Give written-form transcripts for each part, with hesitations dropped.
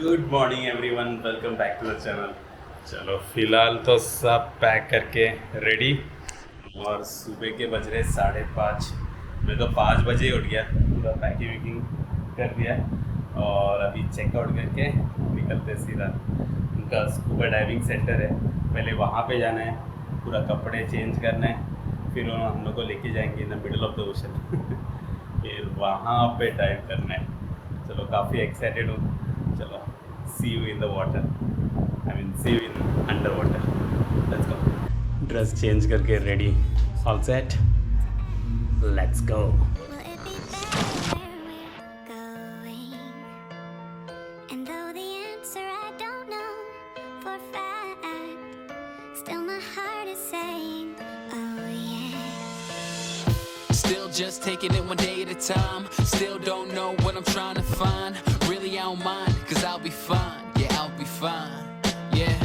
Good morning everyone, welcome back to the channel. चलो फिलहाल तो सब पैक करके रेडी और सुबह के बज रहे 5:30। मैं तो 5 बजे ही उठ गया, पूरा पैकिंग वैकिंग कर दिया और अभी चेकआउट करके निकलते सीधा। उनका स्कूबा डाइविंग सेंटर है, पहले वहाँ पे जाना है, पूरा कपड़े चेंज करना है, फिर उन्होंने हम लोग को लेके जाएंगे in the middle of the ocean फिर वहाँ पे डाइव करना है। चलो काफ़ी एक्साइटेड हूँ। चलो see you in the water, I mean see you in underwater. Let's go. Dress change करके ready, all set, let's go. Just taking it one day at a time. Still don't know what I'm trying to find. Really I don't mind, cause I'll be fine. Yeah, I'll be fine. Yeah,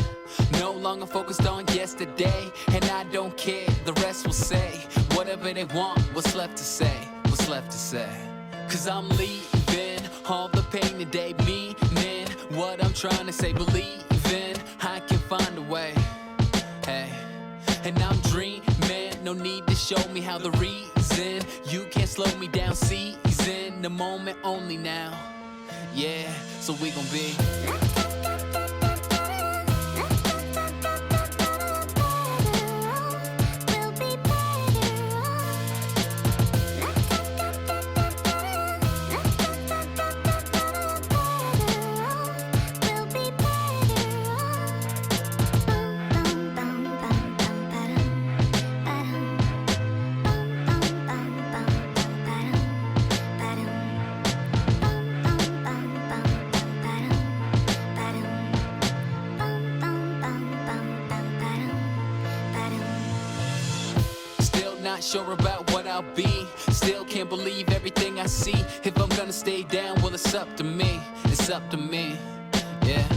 no longer focused on yesterday. And I don't care, the rest will say whatever they want, what's left to say. What's left to say. Cause I'm leaving all the pain today, meaning what I'm trying to say. Believing I can find a way. Hey, and I'm dreaming, no need to show me how the reason. You can't slow me down, season the moment only now. Yeah, so we gon' be not sure about what I'll be. Still can't believe everything I see. If I'm gonna stay down, well it's up to me. It's up to me. Yeah.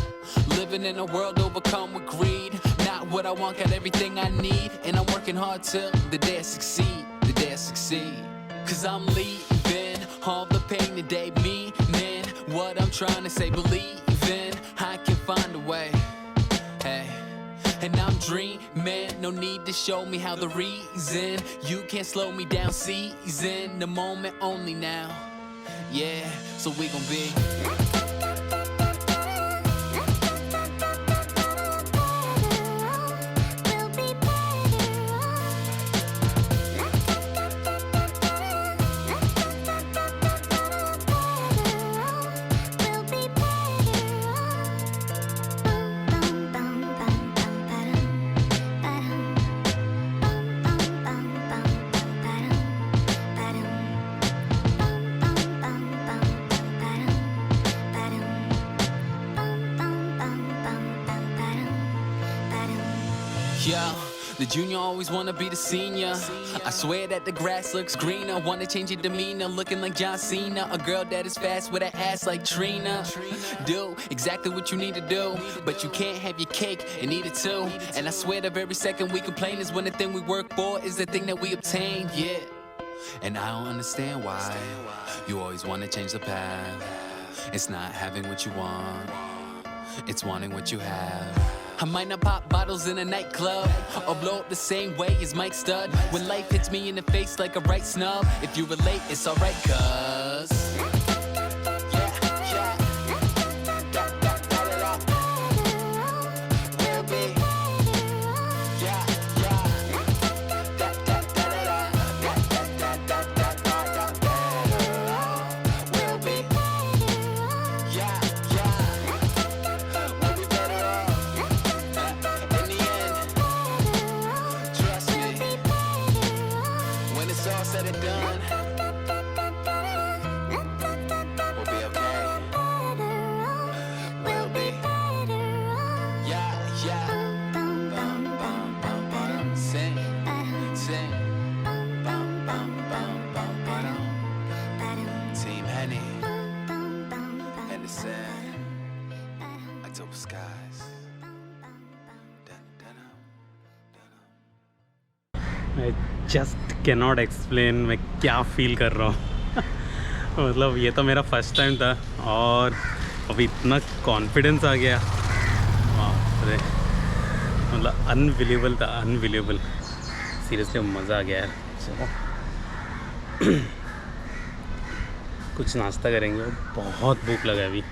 Living in a world overcome with greed. Not what I want, got everything I need. And I'm working hard till the day I succeed. The day I succeed. Cause I'm leaving all the pain today, meaning what I'm trying to say. Believing I can find a way. Hey. And I'm dreaming, no need to show me how the reason. You can't slow me down, season the moment only now. Yeah, so we gon' be Yo, the junior always wanna be the senior. I swear that the grass looks greener. Wanna change your demeanor, looking like John Cena. A girl that is fast with an ass like Trina. Do exactly what you need to do, but you can't have your cake and eat it too. And I swear the very second we complain is when the thing we work for is the thing that we obtain. Yeah, and I don't understand why you always wanna change the path. It's not having what you want, it's wanting what you have. I might not pop bottles in a nightclub or blow up the same way as Mike Stud. When life hits me in the face like a right snub, if you relate, it's alright, cuz I just cannot explain मैं क्या feel कर रहा हूँ मतलब ये तो मेरा first time था और अभी इतना कॉन्फिडेंस आ गया, अरे मतलब अनबिलीवेबल था, अनबिलीवेबल। सीरियसली मज़ा आ गया यार। चलो कुछ नाश्ता करेंगे, बहुत भूख लगा है अभी।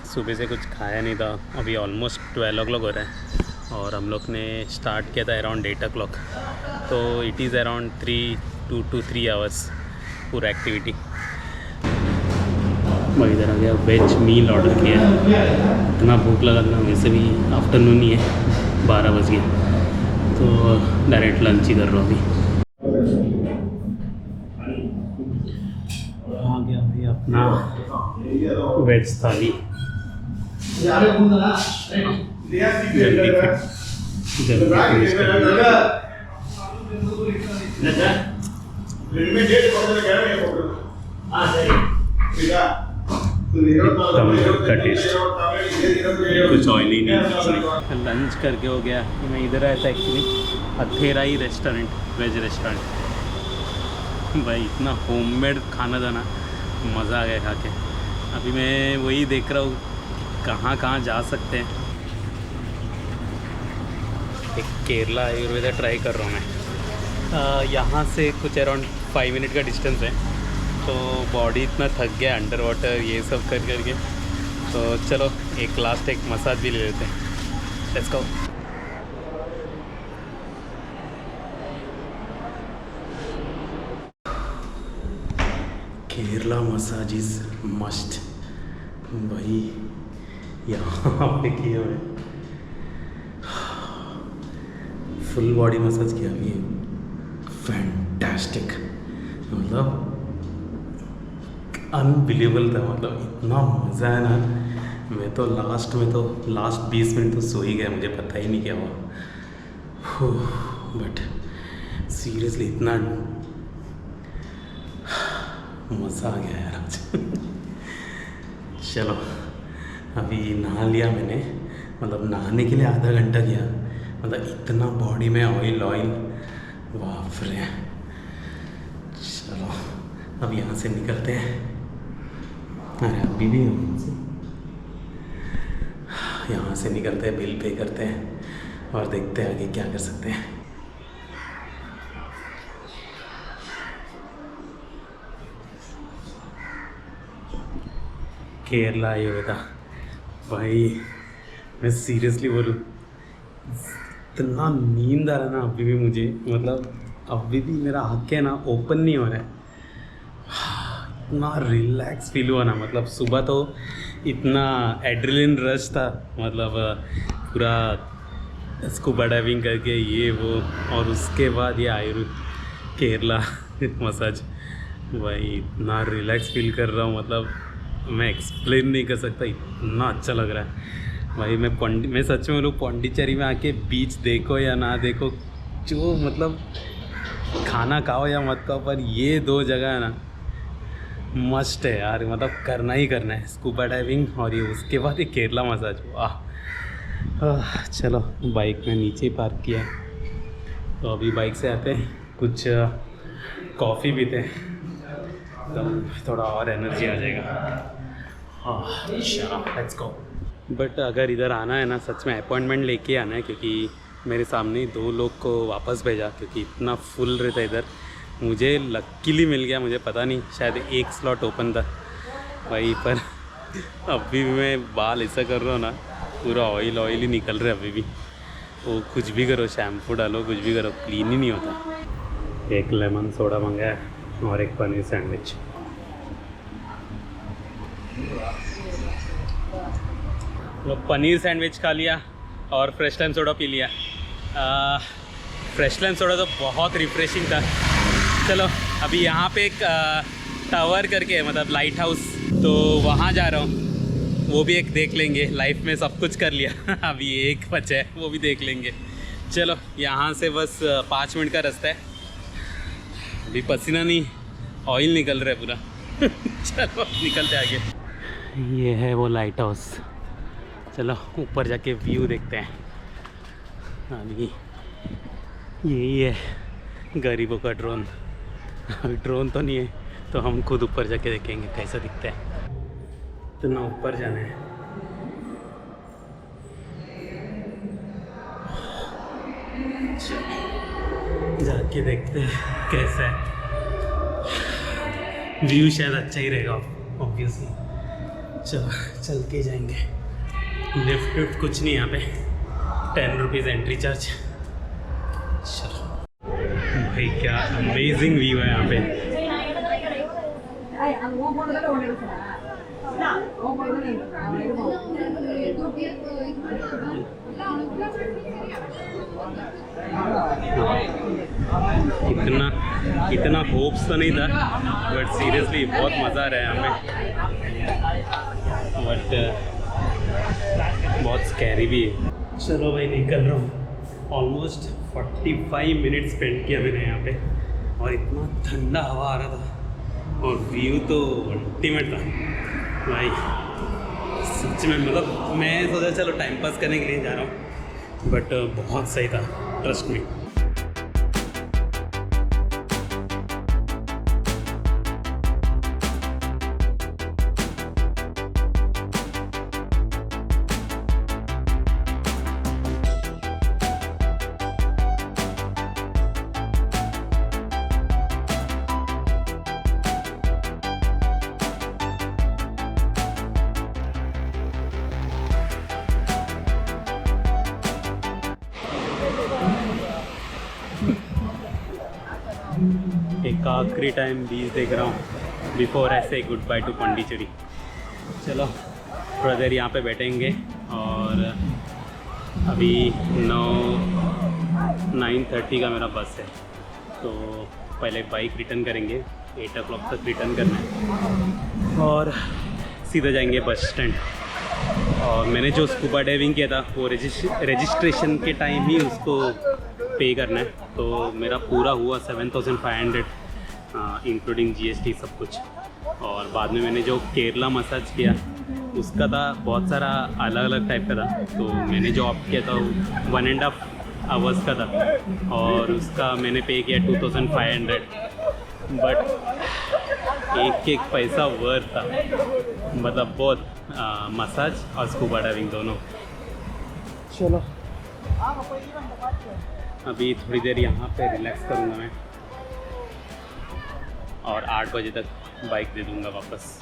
सुबह से कुछ खाया नहीं था। अभी ऑलमोस्ट 12 o'clock हो रहा है और हम लोग ने स्टार्ट किया था अराउंड 8 o'clock, तो it is around 2 to 3 hours पूरा एक्टिविटी। मैं इधर आ गया, वेज मील ऑर्डर किया। इतना भूख लगा था, वैसे भी आफ्टरनून ही है, 12 बज गए, तो डायरेक्ट लंच ही कर रहा हूँ अभी। आ गया भाई अपना वेज थाली। जल्दी फिनिश का टेस्ट, कुछ ऑयली नहीं, कुछ नहीं। लंच करके हो गया। मैं इधर आया था एक्चुअली अधेरा ही रेस्टोरेंट, वेज रेस्टोरेंट। भाई इतना होममेड खाना था ना, मज़ा आ गया खा के। अभी मैं वही देख रहा हूँ कहाँ कहाँ जा सकते हैं। एक केरला आयुर्वेदा ट्राई कर रहा हूँ मैं। यहाँ से कुछ अराउंड 5 मिनट का डिस्टेंस है, तो बॉडी इतना थक गया अंडर वाटर ये सब कर करके, तो चलो एक लास्ट एक मसाज भी ले लेते हैं। Let's go. Kerala massage is must भाई, यहाँ पे किए हुए फुल बॉडी मसाज किया अभी, फैंटास्टिक, मतलब अनबिलीवेबल था। मतलब इतना मज़ा है ना, मैं तो लास्ट 20 मिनट तो सो ही गया, मुझे पता ही नहीं क्या हुआ। बट सीरियसली इतना मज़ा आ गया यार आज। चलो अभी नहा लिया मैंने, मतलब नहाने के लिए आधा घंटा गया, मतलब इतना बॉडी में ऑयल बाप रे। चलो अब यहाँ से निकलते हैं। अरे अभी भी यहाँ से निकलते हैं, बिल पे करते हैं और देखते हैं आगे क्या कर सकते हैं। केरला आयुर्वेदा भाई, मैं सीरियसली बोलूँ इतना नींद आ रहा है ना अभी भी मुझे, मतलब अभी भी मेरा आँखें है ना ओपन नहीं हो रहा है। इतना रिलैक्स फील हुआ ना, मतलब सुबह तो इतना एड्रेनलिन रश था, मतलब पूरा स्कूबा डाइविंग करके ये वो, और उसके बाद ये केरला मसाज, भाई इतना रिलैक्स फील कर रहा हूँ, मतलब मैं एक्सप्लेन नहीं कर सकता, इतना अच्छा लग रहा है भाई। मैं सच में बोलूँ, पौंडीचेरी में आके बीच देखो या ना देखो, जो मतलब खाना खाओ या मत खाओ, पर ये 2 जगह है ना मस्ट है यार, मतलब करना ही करना है, स्कूबा डाइविंग और ये, उसके बाद ये केरला मसाज। वाह। चलो बाइक में नीचे ही पार्क किया, तो अभी बाइक से आते हैं, कुछ कॉफ़ी पीते हैं, तो थोड़ा और एनर्जी आ जाएगा। चलो लेट्स गो। बट अगर इधर आना है ना, सच में अपॉइंटमेंट लेके आना है, क्योंकि मेरे सामने ही 2 लोग को वापस भेजा, क्योंकि इतना फुल रहता इधर। मुझे लकीली मिल गया, मुझे पता नहीं, शायद एक स्लॉट ओपन था भाई, पर अभी भी मैं बाल ऐसा कर रहा हूँ ना, पूरा ऑयल ही निकल रहा है अभी भी। वो कुछ भी करो, शैम्पू डालो, कुछ भी करो, क्लीन ही नहीं होता। एक लेमन सोडा मंगाया और एक पनीर सैंडविच। पनीर सैंडविच खा लिया और फ्रेश लाइम सोडा पी लिया। फ्रेश लाइम सोडा तो बहुत रिफ्रेशिंग था। चलो अभी यहाँ पे एक टावर करके, मतलब लाइट हाउस, तो वहाँ जा रहा हूँ, वो भी एक देख लेंगे। लाइफ में सब कुछ कर लिया, अभी एक बचा है, वो भी देख लेंगे। चलो यहाँ से बस 5 मिनट का रास्ता है, अभी पसीना नहीं, ऑयल निकल रहा है पूरा। चलो निकलते आगे। ये है वो लाइट हाउस, चलो ऊपर जाके व्यू देखते हैं। अभी यही है गरीबों का ड्रोन। ड्रोन तो नहीं है, तो हम खुद ऊपर जाके देखेंगे कैसा दिखता है। इतना ऊपर जाना है। जाके देखते हैं कैसा है। व्यू शायद अच्छा ही रहेगा ऑब्वियसली। चलो चल के जाएंगे। लिफ्ट विफ्ट कुछ नहीं यहाँ पे, 10 रुपीज़ एंट्री चार्ज। चलो भाई क्या अमेजिंग व्यू है यहाँ पे। इतना होप्स तो नहीं था, बट सीरियसली बहुत मज़ा आ रहा है यहाँ पे। बट बहुत स्कैरी भी है। चलो भाई निकल रहा हूँ। ऑलमोस्ट 45 मिनट स्पेंड किया मैंने यहाँ पे, और इतना ठंडा हवा आ रहा था, और व्यू तो अल्टीमेट था भाई सच में। मतलब मैं सोचा चलो टाइम पास करने के लिए जा रहा हूँ, बट बहुत सही था, ट्रस्ट में। एक आखिरी टाइम बीच देख रहा हूँ बिफोर ऐसे गुड बाय टू पौंडीचेरी। चलो थोड़ा देर यहाँ पे बैठेंगे, और अभी 9:30 का मेरा बस है, तो पहले बाइक रिटर्न करेंगे। 8 o'clock तक रिटर्न करना है, और सीधा जाएंगे बस स्टैंड। और मैंने जो स्कूबा डाइविंग किया था वो रजिस्ट्रेशन के टाइम ही उसको पे करना है, तो मेरा पूरा हुआ 7,500 इंक्लूडिंग GST सब कुछ। और बाद में मैंने जो केरला मसाज किया उसका था बहुत सारा अलग अलग टाइप का था, तो मैंने जो ऑप्ट किया था 1.5 आवर्स का था, और उसका मैंने पे किया 2,500। बट एक पैसा वर्थ था, मतलब बहुत मसाज और स्कूबा डाइविंग दोनों। चलो अभी थोड़ी देर यहाँ पे रिलैक्स करूँगा मैं, और 8 बजे तक बाइक दे दूँगा वापस।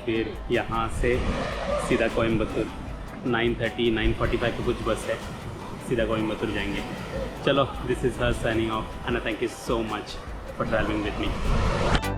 फिर यहाँ से सीधा कोयम्बतूर 9:45 की कुछ बस है, सीधा कोयम्बतूर जाएंगे। चलो this is her signing off, and thank you so much for travelling with me.